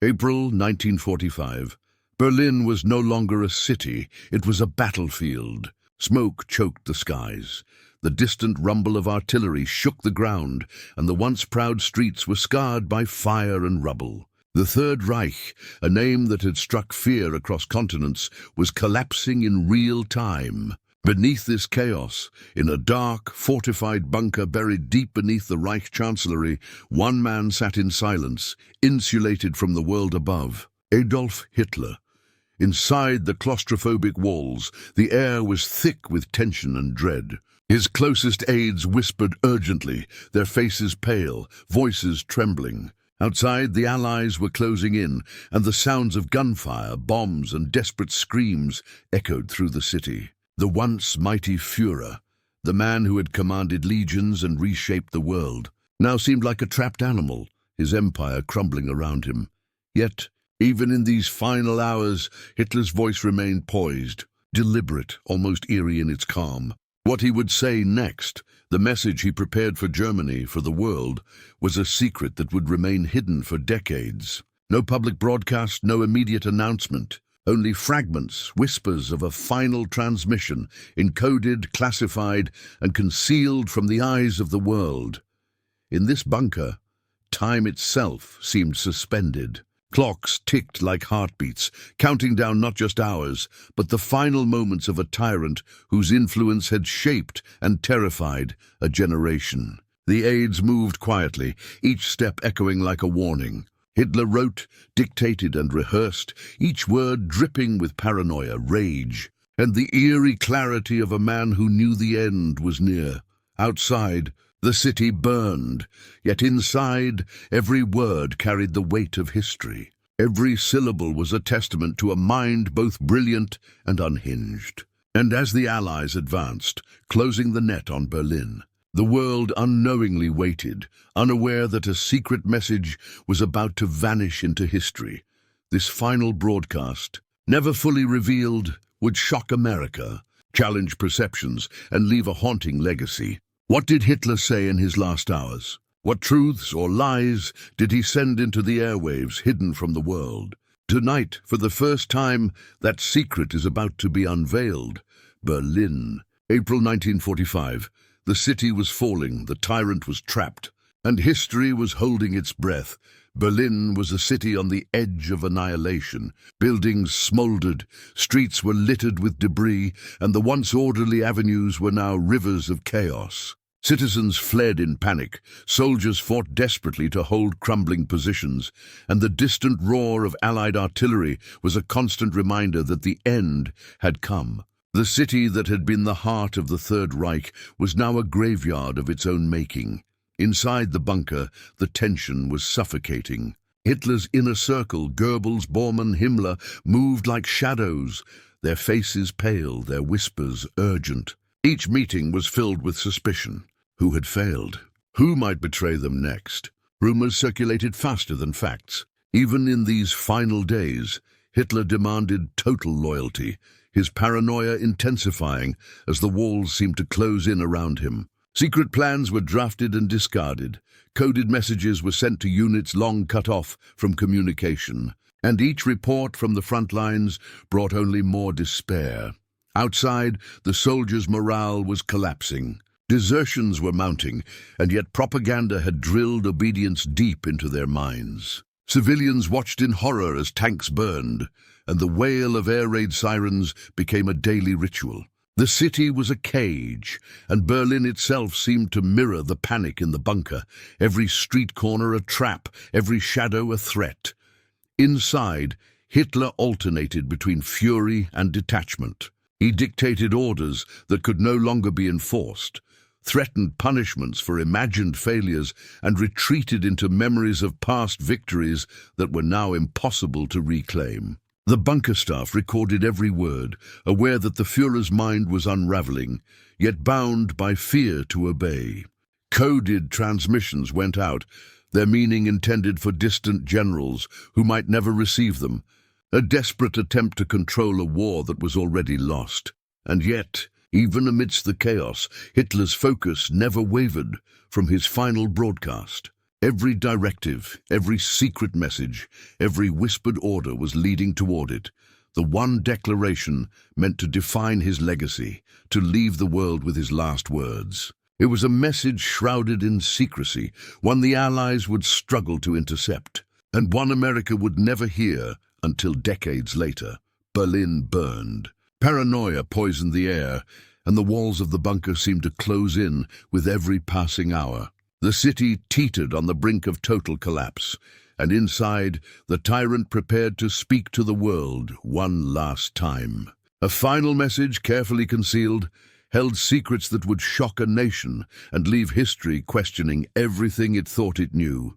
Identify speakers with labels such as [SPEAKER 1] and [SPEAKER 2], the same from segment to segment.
[SPEAKER 1] April 1945. Berlin was no longer a city, it was a battlefield. Smoke choked the skies. The distant rumble of artillery shook the ground, and the once proud streets were scarred by fire and rubble. The Third Reich, a name that had struck fear across continents, was collapsing in real time. Beneath this chaos, in a dark, fortified bunker buried deep beneath the Reich Chancellery, one man sat in silence, insulated from the world above. Adolf Hitler. Inside the claustrophobic walls, the air was thick with tension and dread. His closest aides whispered urgently, their faces pale, voices trembling. Outside, the Allies were closing in, and the sounds of gunfire, bombs, and desperate screams echoed through the city. The once mighty Führer, the man who had commanded legions and reshaped the world, now seemed like a trapped animal, his empire crumbling around him. Yet, even in these final hours, Hitler's voice remained poised, deliberate, almost eerie in its calm. What he would say next, the message he prepared for Germany, for the world, was a secret that would remain hidden for decades. No public broadcast, no immediate announcement. Only fragments, whispers of a final transmission, encoded, classified, and concealed from the eyes of the world. In this bunker, time itself seemed suspended. Clocks ticked like heartbeats, counting down not just hours, but the final moments of a tyrant whose influence had shaped and terrified a generation. The aides moved quietly, each step echoing like a warning. Hitler wrote, dictated, and rehearsed, each word dripping with paranoia, rage, and the eerie clarity of a man who knew the end was near. Outside, the city burned, yet inside, every word carried the weight of history. Every syllable was a testament to a mind both brilliant and unhinged. And as the Allies advanced, closing the net on Berlin, the world unknowingly waited, unaware that a secret message was about to vanish into history. This final broadcast, never fully revealed, would shock America, challenge perceptions, and leave a haunting legacy. What did Hitler say in his last hours? What truths or lies did he send into the airwaves, hidden from the world? Tonight, for the first time, that secret is about to be unveiled. Berlin, April 1945. The city was falling, the tyrant was trapped, and history was holding its breath. Berlin was a city on the edge of annihilation. Buildings smoldered, streets were littered with debris, and the once orderly avenues were now rivers of chaos. Citizens fled in panic, soldiers fought desperately to hold crumbling positions, and the distant roar of Allied artillery was a constant reminder that the end had come. The city that had been the heart of the Third Reich was now a graveyard of its own making. Inside the bunker, the tension was suffocating. Hitler's inner circle, Goebbels, Bormann, Himmler, moved like shadows, their faces pale, their whispers urgent. Each meeting was filled with suspicion. Who had failed? Who might betray them next? Rumors circulated faster than facts. Even in these final days, Hitler demanded total loyalty, his paranoia intensifying as the walls seemed to close in around him. Secret plans were drafted and discarded. Coded messages were sent to units long cut off from communication. And each report from the front lines brought only more despair. Outside, the soldiers' morale was collapsing. Desertions were mounting, and yet propaganda had drilled obedience deep into their minds. Civilians watched in horror as tanks burned, and the wail of air raid sirens became a daily ritual. The city was a cage, and Berlin itself seemed to mirror the panic in the bunker, every street corner a trap, every shadow a threat. Inside, Hitler alternated between fury and detachment. He dictated orders that could no longer be enforced, threatened punishments for imagined failures, and retreated into memories of past victories that were now impossible to reclaim. The bunker staff recorded every word, aware that the Führer's mind was unraveling, yet bound by fear to obey. Coded transmissions went out, their meaning intended for distant generals who might never receive them, a desperate attempt to control a war that was already lost. And yet, even amidst the chaos, Hitler's focus never wavered from his final broadcast. Every directive, every secret message, every whispered order was leading toward it. The one declaration meant to define his legacy, to leave the world with his last words. It was a message shrouded in secrecy, one the Allies would struggle to intercept, and one America would never hear until decades later. Berlin burned. Paranoia poisoned the air, and the walls of the bunker seemed to close in with every passing hour. The city teetered on the brink of total collapse, and inside, the tyrant prepared to speak to the world one last time. A final message, carefully concealed, held secrets that would shock a nation and leave history questioning everything it thought it knew.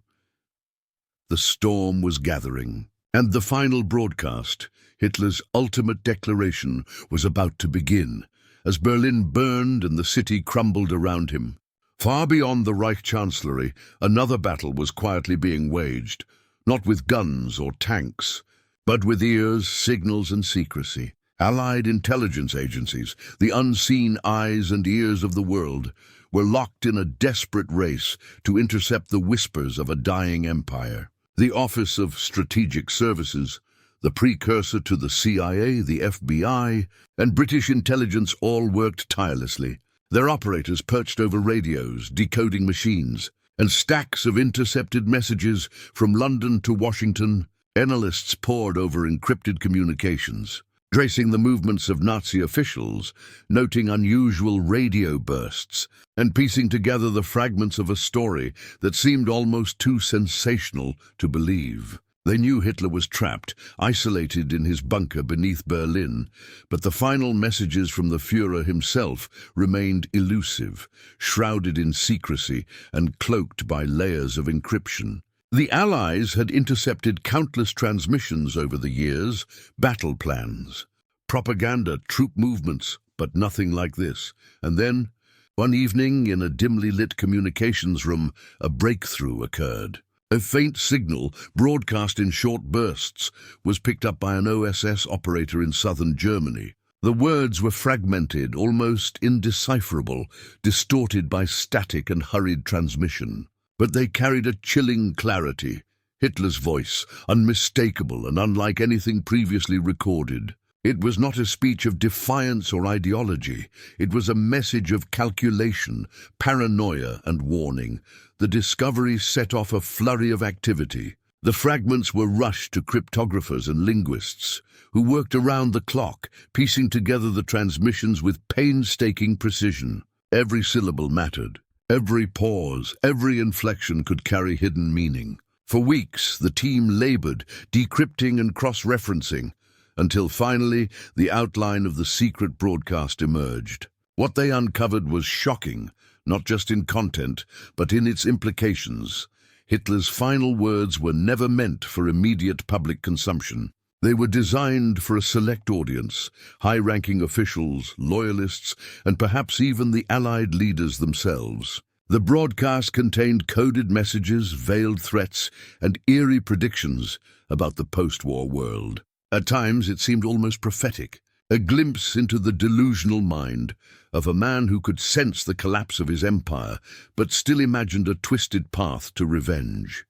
[SPEAKER 1] The storm was gathering, and the final broadcast, Hitler's ultimate declaration, was about to begin, as Berlin burned and the city crumbled around him. Far beyond the Reich Chancellery, another battle was quietly being waged, not with guns or tanks, but with ears, signals, and secrecy. Allied intelligence agencies, the unseen eyes and ears of the world, were locked in a desperate race to intercept the whispers of a dying empire. The Office of Strategic Services, the precursor to the CIA, the FBI, and British intelligence all worked tirelessly. Their operators perched over radios, decoding machines, and stacks of intercepted messages from London to Washington. Analysts pored over encrypted communications, tracing the movements of Nazi officials, noting unusual radio bursts, and piecing together the fragments of a story that seemed almost too sensational to believe. They knew Hitler was trapped, isolated in his bunker beneath Berlin, but the final messages from the Führer himself remained elusive, shrouded in secrecy and cloaked by layers of encryption. The Allies had intercepted countless transmissions over the years, battle plans, propaganda, troop movements, but nothing like this. And then, one evening in a dimly lit communications room, a breakthrough occurred. A faint signal, broadcast in short bursts, was picked up by an OSS operator in southern Germany. The words were fragmented, almost indecipherable, distorted by static and hurried transmission. But they carried a chilling clarity. Hitler's voice, unmistakable and unlike anything previously recorded. It was not a speech of defiance or ideology. It was a message of calculation, paranoia, and warning. The discovery set off a flurry of activity. The fragments were rushed to cryptographers and linguists, who worked around the clock, piecing together the transmissions with painstaking precision. Every syllable mattered. Every pause, every inflection could carry hidden meaning. For weeks, the team labored, decrypting and cross-referencing, until finally the outline of the secret broadcast emerged. What they uncovered was shocking, not just in content, but in its implications. Hitler's final words were never meant for immediate public consumption. They were designed for a select audience, high-ranking officials, loyalists, and perhaps even the Allied leaders themselves. The broadcast contained coded messages, veiled threats, and eerie predictions about the post-war world. At times it seemed almost prophetic, a glimpse into the delusional mind of a man who could sense the collapse of his empire, but still imagined a twisted path to revenge.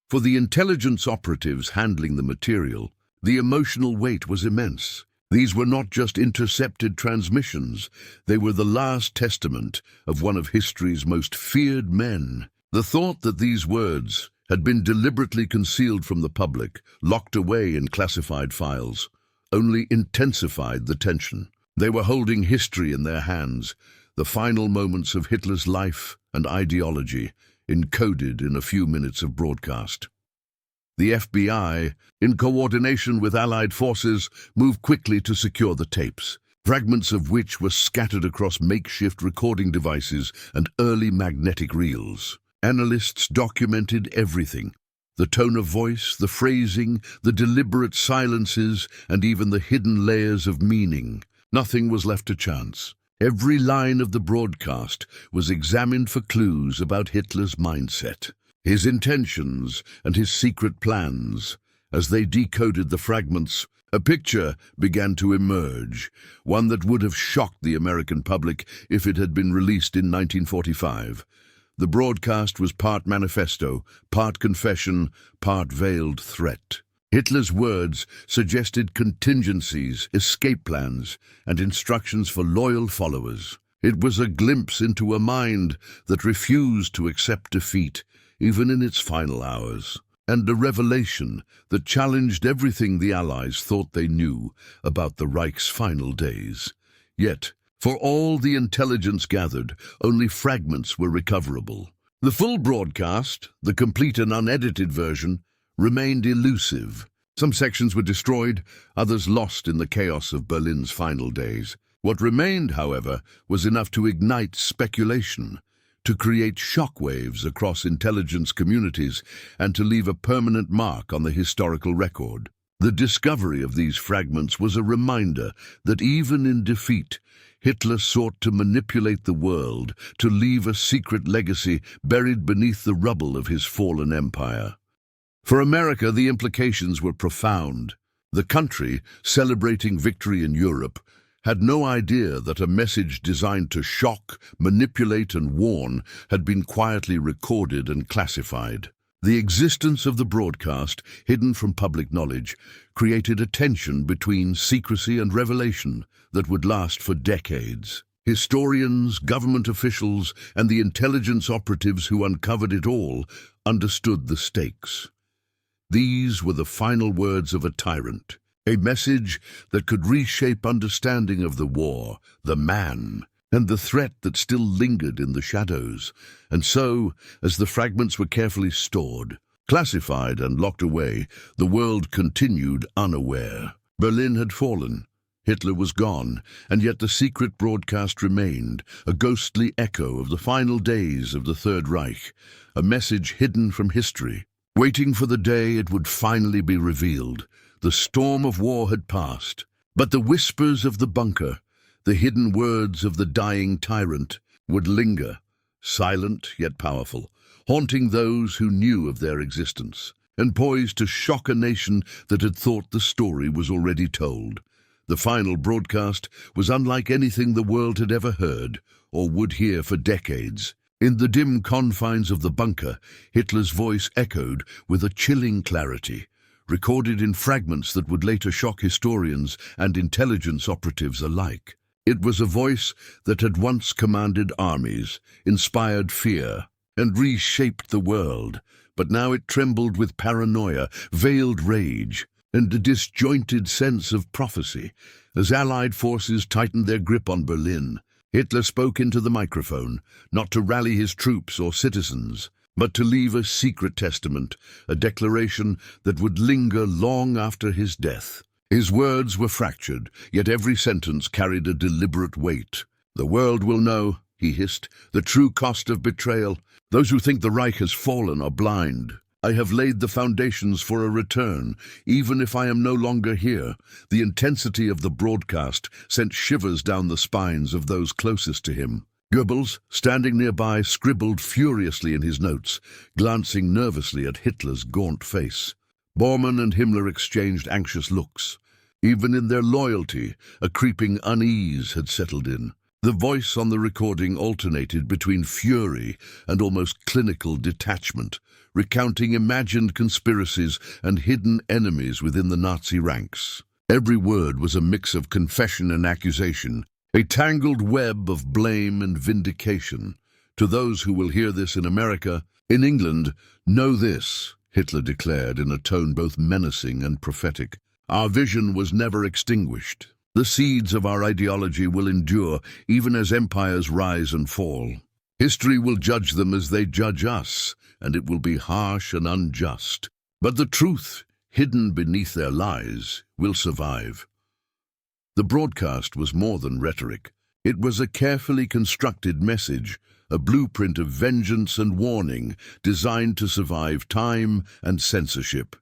[SPEAKER 1] For the intelligence operatives handling the material, the emotional weight was immense. These were not just intercepted transmissions, they were the last testament of one of history's most feared men. The thought that these words had been deliberately concealed from the public, locked away in classified files, only intensified the tension. They were holding history in their hands, the final moments of Hitler's life and ideology, encoded in a few minutes of broadcast. The FBI, in coordination with Allied forces, moved quickly to secure the tapes, fragments of which were scattered across makeshift recording devices and early magnetic reels. Analysts documented everything: the tone of voice, the phrasing, the deliberate silences, and even the hidden layers of meaning. Nothing was left to chance. Every line of the broadcast was examined for clues about Hitler's mindset, his intentions, and his secret plans. As they decoded the fragments, a picture began to emerge, one that would have shocked the American public if it had been released in 1945. The broadcast was part manifesto, part confession, part veiled threat. Hitler's words suggested contingencies, escape plans, and instructions for loyal followers. It was a glimpse into a mind that refused to accept defeat, even in its final hours, and a revelation that challenged everything the Allies thought they knew about the Reich's final days. Yet, for all the intelligence gathered, only fragments were recoverable. The full broadcast, the complete and unedited version, remained elusive. Some sections were destroyed, others lost in the chaos of Berlin's final days. What remained, however, was enough to ignite speculation, to create shockwaves across intelligence communities, and to leave a permanent mark on the historical record. The discovery of these fragments was a reminder that even in defeat, Hitler sought to manipulate the world, to leave a secret legacy buried beneath the rubble of his fallen empire. For America, the implications were profound. The country, celebrating victory in Europe, had no idea that a message designed to shock, manipulate, and warn had been quietly recorded and classified. The existence of the broadcast, hidden from public knowledge, created a tension between secrecy and revelation that would last for decades. Historians, government officials, and the intelligence operatives who uncovered it all understood the stakes. These were the final words of a tyrant, a message that could reshape understanding of the war, the man, and the threat that still lingered in the shadows. And so, as the fragments were carefully stored, classified and locked away, the world continued unaware. Berlin had fallen. Hitler was gone, and yet the secret broadcast remained, a ghostly echo of the final days of the Third Reich, a message hidden from history, waiting for the day it would finally be revealed. The storm of war had passed, but the whispers of the bunker, the hidden words of the dying tyrant, would linger, silent yet powerful, haunting those who knew of their existence, and poised to shock a nation that had thought the story was already told. The final broadcast was unlike anything the world had ever heard or would hear for decades. In the dim confines of the bunker, Hitler's voice echoed with a chilling clarity, recorded in fragments that would later shock historians and intelligence operatives alike. It was a voice that had once commanded armies, inspired fear, and reshaped the world, but now it trembled with paranoia, veiled rage, and a disjointed sense of prophecy. As Allied forces tightened their grip on Berlin, Hitler spoke into the microphone, not to rally his troops or citizens, but to leave a secret testament, a declaration that would linger long after his death. His words were fractured, yet every sentence carried a deliberate weight. "The world will know," he hissed, "the true cost of betrayal. Those who think the Reich has fallen are blind. I have laid the foundations for a return, even if I am no longer here." The intensity of the broadcast sent shivers down the spines of those closest to him. Goebbels, standing nearby, scribbled furiously in his notes, glancing nervously at Hitler's gaunt face. Bormann and Himmler exchanged anxious looks. Even in their loyalty, a creeping unease had settled in. The voice on the recording alternated between fury and almost clinical detachment, recounting imagined conspiracies and hidden enemies within the Nazi ranks. Every word was a mix of confession and accusation, a tangled web of blame and vindication. To those who will hear this in America, in England, know this, Hitler declared in a tone both menacing and prophetic. Our vision was never extinguished. The seeds of our ideology will endure even as empires rise and fall. History will judge them as they judge us, and it will be harsh and unjust. But the truth, hidden beneath their lies, will survive. The broadcast was more than rhetoric. It was a carefully constructed message, a blueprint of vengeance and warning designed to survive time and censorship.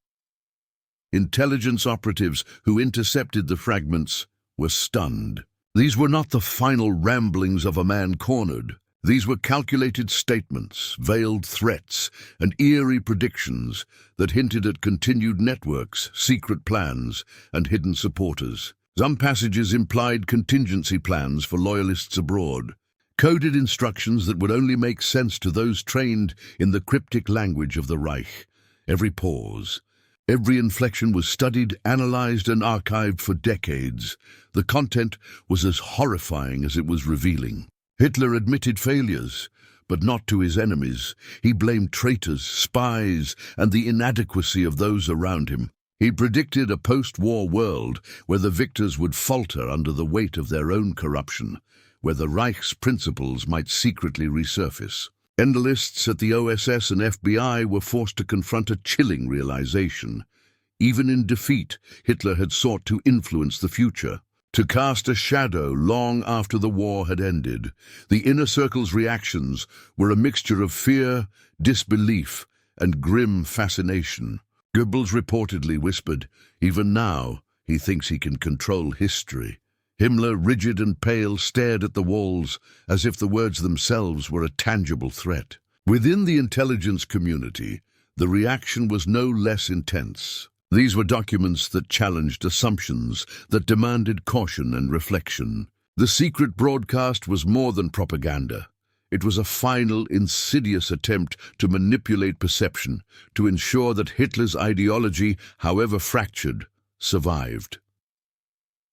[SPEAKER 1] Intelligence operatives who intercepted the fragments were stunned. These were not the final ramblings of a man cornered. These were calculated statements, veiled threats, and eerie predictions that hinted at continued networks, secret plans, and hidden supporters. Some passages implied contingency plans for loyalists abroad, coded instructions that would only make sense to those trained in the cryptic language of the Reich. Every pause, every inflection was studied, analyzed, and archived for decades. The content was as horrifying as it was revealing. Hitler admitted failures, but not to his enemies. He blamed traitors, spies, and the inadequacy of those around him. He predicted a post-war world where the victors would falter under the weight of their own corruption, where the Reich's principles might secretly resurface. Analysts at the OSS and FBI were forced to confront a chilling realization. Even in defeat, Hitler had sought to influence the future, to cast a shadow long after the war had ended. The inner circle's reactions were a mixture of fear, disbelief, and grim fascination. Goebbels reportedly whispered, "Even now, he thinks he can control history." Himmler, rigid and pale, stared at the walls as if the words themselves were a tangible threat. Within the intelligence community, the reaction was no less intense. These were documents that challenged assumptions, that demanded caution and reflection. The secret broadcast was more than propaganda. It was a final, insidious attempt to manipulate perception, to ensure that Hitler's ideology, however fractured, survived.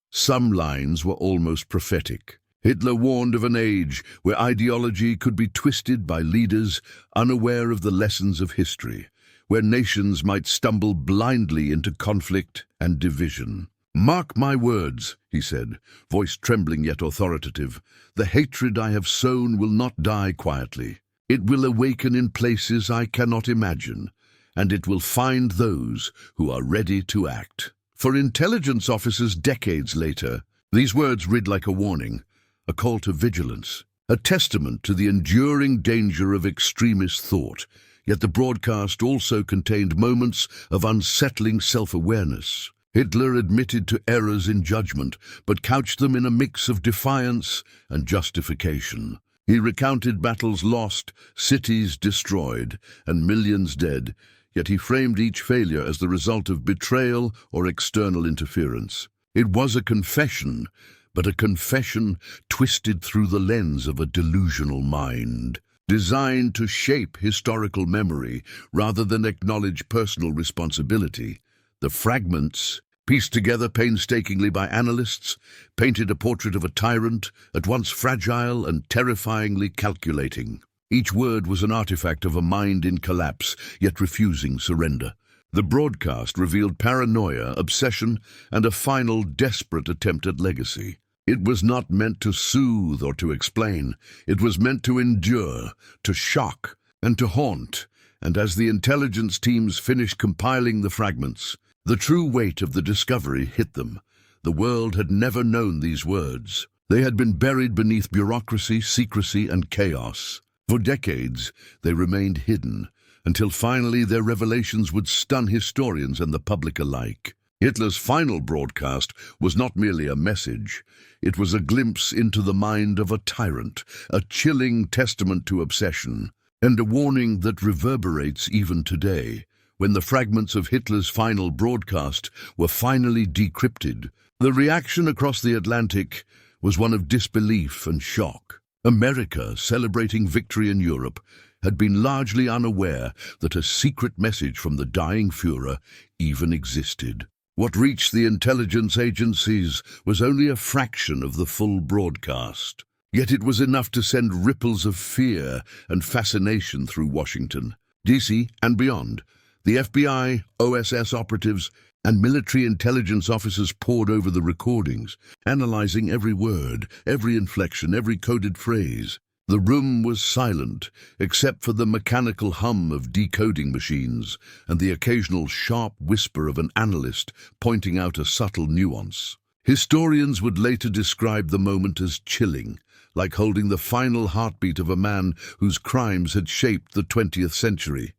[SPEAKER 1] Some lines were almost prophetic. Hitler warned of an age where ideology could be twisted by leaders unaware of the lessons of history, where nations might stumble blindly into conflict and division. "Mark my words," he said, voice trembling yet authoritative, "the hatred I have sown will not die quietly. It will awaken in places I cannot imagine, and it will find those who are ready to act." For intelligence officers decades later, these words read like a warning, a call to vigilance, a testament to the enduring danger of extremist thought. Yet the broadcast also contained moments of unsettling self-awareness. Hitler admitted to errors in judgment, but couched them in a mix of defiance and justification. He recounted battles lost, cities destroyed, and millions dead, yet he framed each failure as the result of betrayal or external interference. It was a confession, but a confession twisted through the lens of a delusional mind, designed to shape historical memory rather than acknowledge personal responsibility. The fragments, pieced together painstakingly by analysts, painted a portrait of a tyrant, at once fragile and terrifyingly calculating. Each word was an artifact of a mind in collapse, yet refusing surrender. The broadcast revealed paranoia, obsession, and a final desperate attempt at legacy. It was not meant to soothe or to explain. It was meant to endure, to shock, and to haunt. And as the intelligence teams finished compiling the fragments, the true weight of the discovery hit them. The world had never known these words. They had been buried beneath bureaucracy, secrecy, and chaos. For decades, they remained hidden, until finally their revelations would stun historians and the public alike. Hitler's final broadcast was not merely a message. It was a glimpse into the mind of a tyrant, a chilling testament to obsession, and a warning that reverberates even today. When the fragments of Hitler's final broadcast were finally decrypted, the reaction across the Atlantic was one of disbelief and shock. America, celebrating victory in Europe, had been largely unaware that a secret message from the dying Führer even existed. What reached the intelligence agencies was only a fraction of the full broadcast. Yet it was enough to send ripples of fear and fascination through Washington, D.C., and beyond. The FBI, OSS operatives, and military intelligence officers pored over the recordings, analyzing every word, every inflection, every coded phrase. The room was silent, except for the mechanical hum of decoding machines and the occasional sharp whisper of an analyst pointing out a subtle nuance. Historians would later describe the moment as chilling, like holding the final heartbeat of a man whose crimes had shaped the 20th century.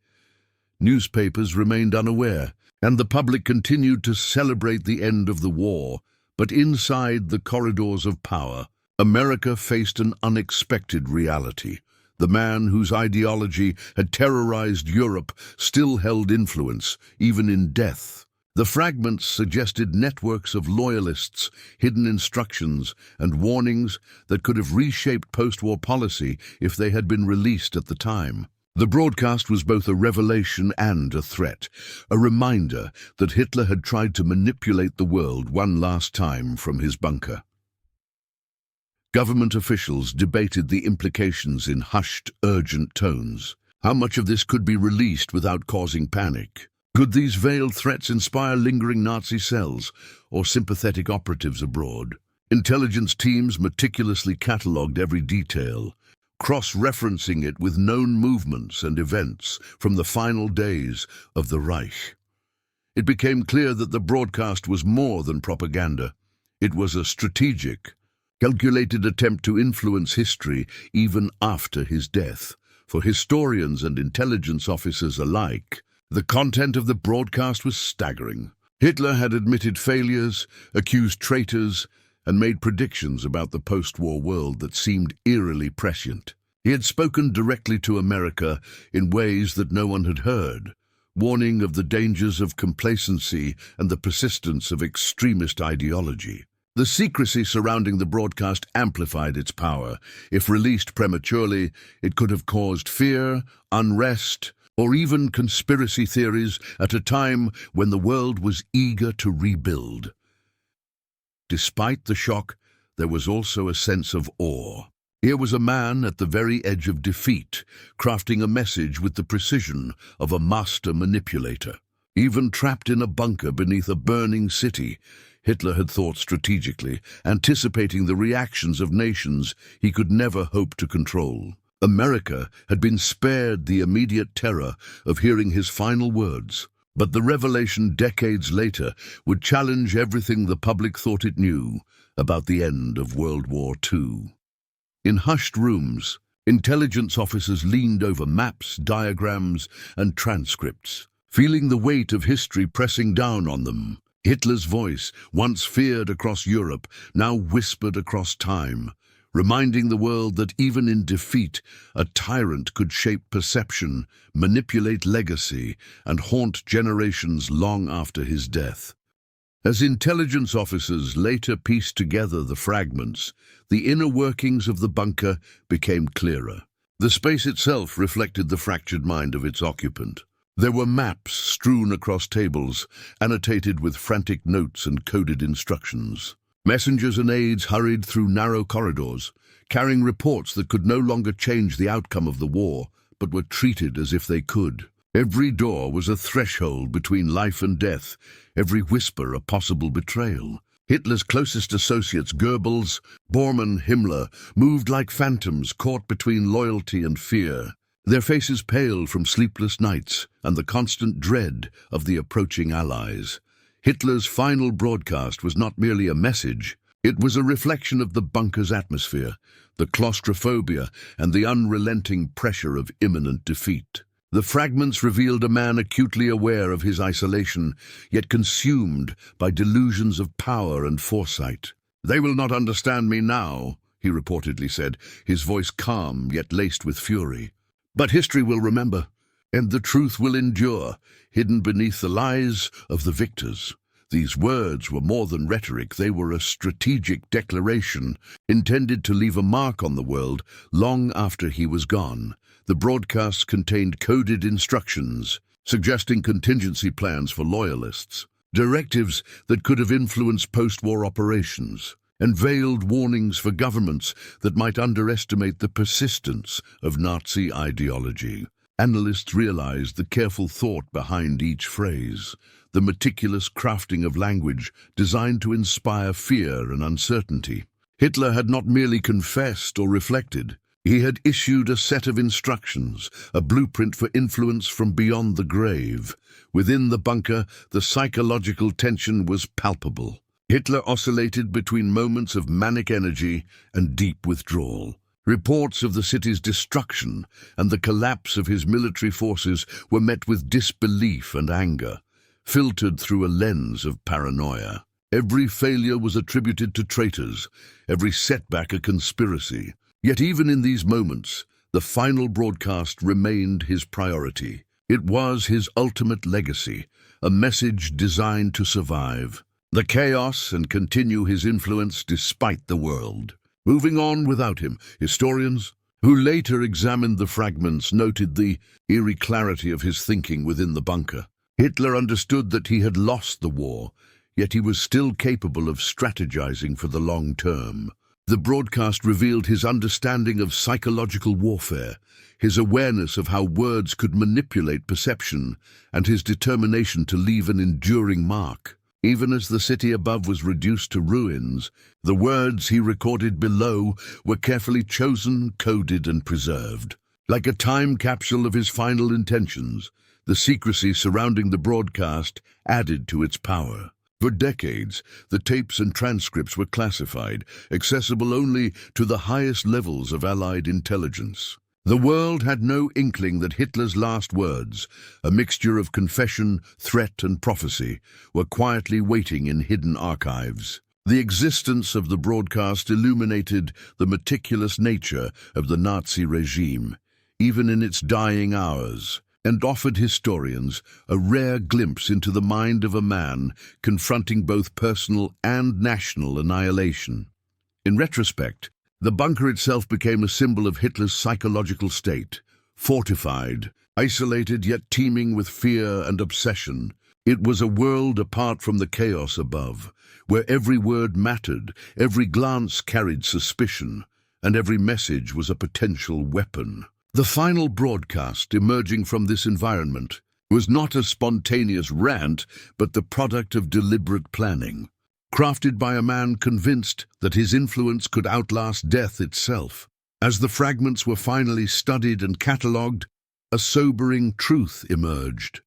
[SPEAKER 1] Newspapers remained unaware, and the public continued to celebrate the end of the war. But inside the corridors of power, America faced an unexpected reality. The man whose ideology had terrorized Europe still held influence, even in death. The fragments suggested networks of loyalists, hidden instructions, and warnings that could have reshaped post-war policy if they had been released at the time. The broadcast was both a revelation and a threat, a reminder that Hitler had tried to manipulate the world one last time from his bunker. Government officials debated the implications in hushed, urgent tones. How much of this could be released without causing panic? Could these veiled threats inspire lingering Nazi cells or sympathetic operatives abroad? Intelligence teams meticulously catalogued every detail, cross-referencing it with known movements and events from the final days of the Reich. It became clear that the broadcast was more than propaganda. It was a strategic, calculated attempt to influence history even after his death. For historians and intelligence officers alike, the content of the broadcast was staggering. Hitler had admitted failures, accused traitors, and made predictions about the post-war world that seemed eerily prescient. He had spoken directly to America in ways that no one had heard, warning of the dangers of complacency and the persistence of extremist ideology. The secrecy surrounding the broadcast amplified its power. If released prematurely, it could have caused fear, unrest, or even conspiracy theories at a time when the world was eager to rebuild. Despite the shock, there was also a sense of awe. Here was a man at the very edge of defeat, crafting a message with the precision of a master manipulator. Even trapped in a bunker beneath a burning city, Hitler had thought strategically, anticipating the reactions of nations he could never hope to control. America had been spared the immediate terror of hearing his final words, but the revelation decades later would challenge everything the public thought it knew about the end of World War II. In hushed rooms, intelligence officers leaned over maps, diagrams, and transcripts, feeling the weight of history pressing down on them. Hitler's voice, once feared across Europe, now whispered across time, reminding the world that even in defeat, a tyrant could shape perception, manipulate legacy, and haunt generations long after his death. As intelligence officers later pieced together the fragments, the inner workings of the bunker became clearer. The space itself reflected the fractured mind of its occupant. There were maps strewn across tables, annotated with frantic notes and coded instructions. Messengers and aides hurried through narrow corridors, carrying reports that could no longer change the outcome of the war, but were treated as if they could. Every door was a threshold between life and death, every whisper a possible betrayal. Hitler's closest associates, Goebbels, Bormann, Himmler, moved like phantoms caught between loyalty and fear. Their faces paled from sleepless nights and the constant dread of the approaching Allies. Hitler's final broadcast was not merely a message, it was a reflection of the bunker's atmosphere, the claustrophobia and the unrelenting pressure of imminent defeat. The fragments revealed a man acutely aware of his isolation, yet consumed by delusions of power and foresight. "They will not understand me now," he reportedly said, his voice calm yet laced with fury. "But history will remember, and the truth will endure, hidden beneath the lies of the victors." These words were more than rhetoric, they were a strategic declaration intended to leave a mark on the world long after he was gone. The broadcasts contained coded instructions, suggesting contingency plans for loyalists, directives that could have influenced post-war operations, and veiled warnings for governments that might underestimate the persistence of Nazi ideology. Analysts realized the careful thought behind each phrase, the meticulous crafting of language designed to inspire fear and uncertainty. Hitler had not merely confessed or reflected, he had issued a set of instructions, a blueprint for influence from beyond the grave. Within the bunker, the psychological tension was palpable. Hitler oscillated between moments of manic energy and deep withdrawal. Reports of the city's destruction and the collapse of his military forces were met with disbelief and anger, filtered through a lens of paranoia. Every failure was attributed to traitors, every setback a conspiracy. Yet even in these moments, the final broadcast remained his priority. It was his ultimate legacy, a message designed to survive the chaos and continue his influence despite the world. Moving on without him, historians who later examined the fragments noted the eerie clarity of his thinking within the bunker. Hitler understood that he had lost the war, yet he was still capable of strategizing for the long term. The broadcast revealed his understanding of psychological warfare, his awareness of how words could manipulate perception, and his determination to leave an enduring mark. Even as the city above was reduced to ruins, the words he recorded below were carefully chosen, coded, and preserved. Like a time capsule of his final intentions, the secrecy surrounding the broadcast added to its power. For decades, the tapes and transcripts were classified, accessible only to the highest levels of Allied intelligence. The world had no inkling that Hitler's last words, a mixture of confession, threat, and prophecy, were quietly waiting in hidden archives. The existence of the broadcast illuminated the meticulous nature of the Nazi regime, even in its dying hours, and offered historians a rare glimpse into the mind of a man confronting both personal and national annihilation. In retrospect, the bunker itself became a symbol of Hitler's psychological state, fortified, isolated yet teeming with fear and obsession. It was a world apart from the chaos above, where every word mattered, every glance carried suspicion, and every message was a potential weapon. The final broadcast emerging from this environment was not a spontaneous rant, but the product of deliberate planning, crafted by a man convinced that his influence could outlast death itself. As the fragments were finally studied and catalogued, a sobering truth emerged.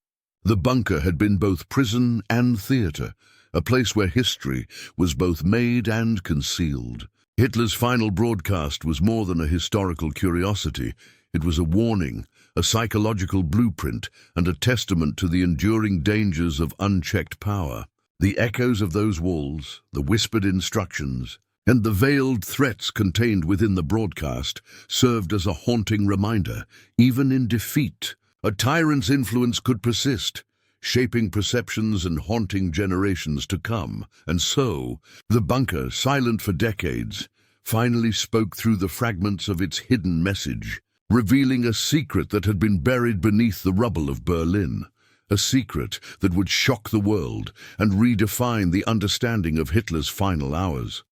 [SPEAKER 1] The bunker had been both prison and theater, a place where history was both made and concealed. Hitler's final broadcast was more than a historical curiosity. It was a warning, a psychological blueprint, and a testament to the enduring dangers of unchecked power. The echoes of those walls, the whispered instructions, and the veiled threats contained within the broadcast served as a haunting reminder. Even in defeat, a tyrant's influence could persist, shaping perceptions and haunting generations to come. And so, the bunker, silent for decades, finally spoke through the fragments of its hidden message, revealing a secret that had been buried beneath the rubble of Berlin. A secret that would shock the world and redefine the understanding of Hitler's final hours.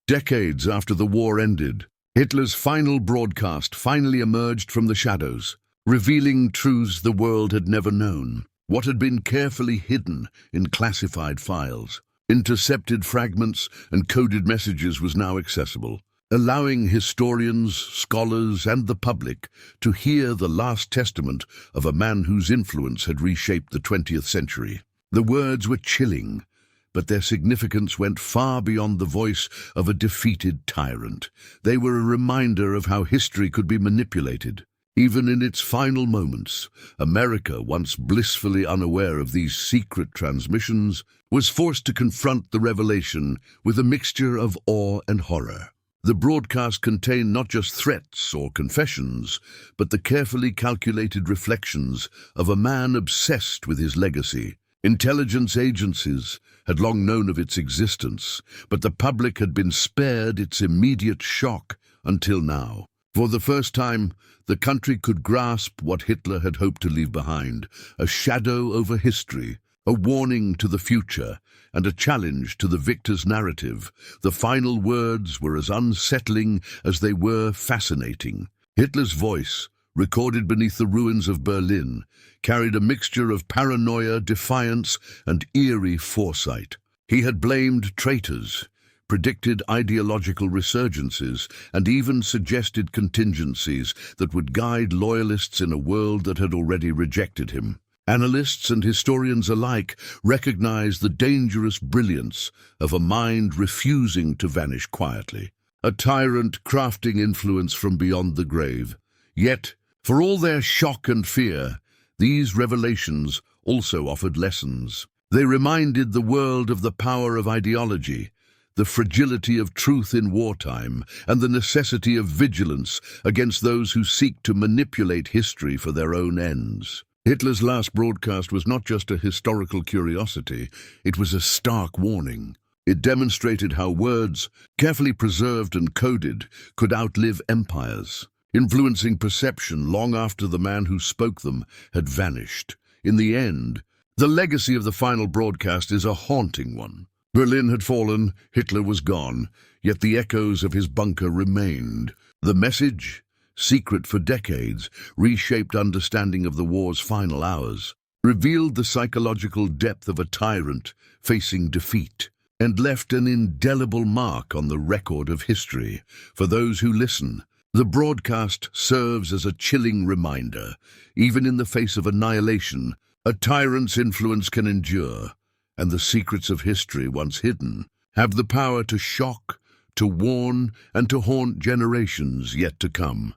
[SPEAKER 1] Decades after the war ended, Hitler's final broadcast finally emerged from the shadows, revealing truths the world had never known. What had been carefully hidden in classified files, intercepted fragments, and coded messages was now accessible, allowing historians, scholars, and the public to hear the last testament of a man whose influence had reshaped the 20th century. The words were chilling, but their significance went far beyond the voice of a defeated tyrant. They were a reminder of how history could be manipulated. Even in its final moments, America, once blissfully unaware of these secret transmissions, was forced to confront the revelation with a mixture of awe and horror. The broadcast contained not just threats or confessions, but the carefully calculated reflections of a man obsessed with his legacy. Intelligence agencies had long known of its existence, but the public had been spared its immediate shock until now. For the first time, the country could grasp what Hitler had hoped to leave behind, a shadow over history, a warning to the future, and a challenge to the victor's narrative. The final words were as unsettling as they were fascinating. Hitler's voice, recorded beneath the ruins of Berlin, carried a mixture of paranoia, defiance, and eerie foresight. He had blamed traitors, predicted ideological resurgences, and even suggested contingencies that would guide loyalists in a world that had already rejected him. Analysts and historians alike recognize the dangerous brilliance of a mind refusing to vanish quietly, a tyrant crafting influence from beyond the grave. Yet, for all their shock and fear, these revelations also offered lessons. They reminded the world of the power of ideology, the fragility of truth in wartime, and the necessity of vigilance against those who seek to manipulate history for their own ends. Hitler's last broadcast was not just a historical curiosity, it was a stark warning. It demonstrated how words, carefully preserved and coded, could outlive empires, influencing perception long after the man who spoke them had vanished. In the end, the legacy of the final broadcast is a haunting one. Berlin had fallen, Hitler was gone, yet the echoes of his bunker remained. The message, secret for decades, reshaped understanding of the war's final hours, revealed the psychological depth of a tyrant facing defeat, and left an indelible mark on the record of history. For those who listen, the broadcast serves as a chilling reminder. Even in the face of annihilation, a tyrant's influence can endure, and the secrets of history, once hidden, have the power to shock, to warn, and to haunt generations yet to come.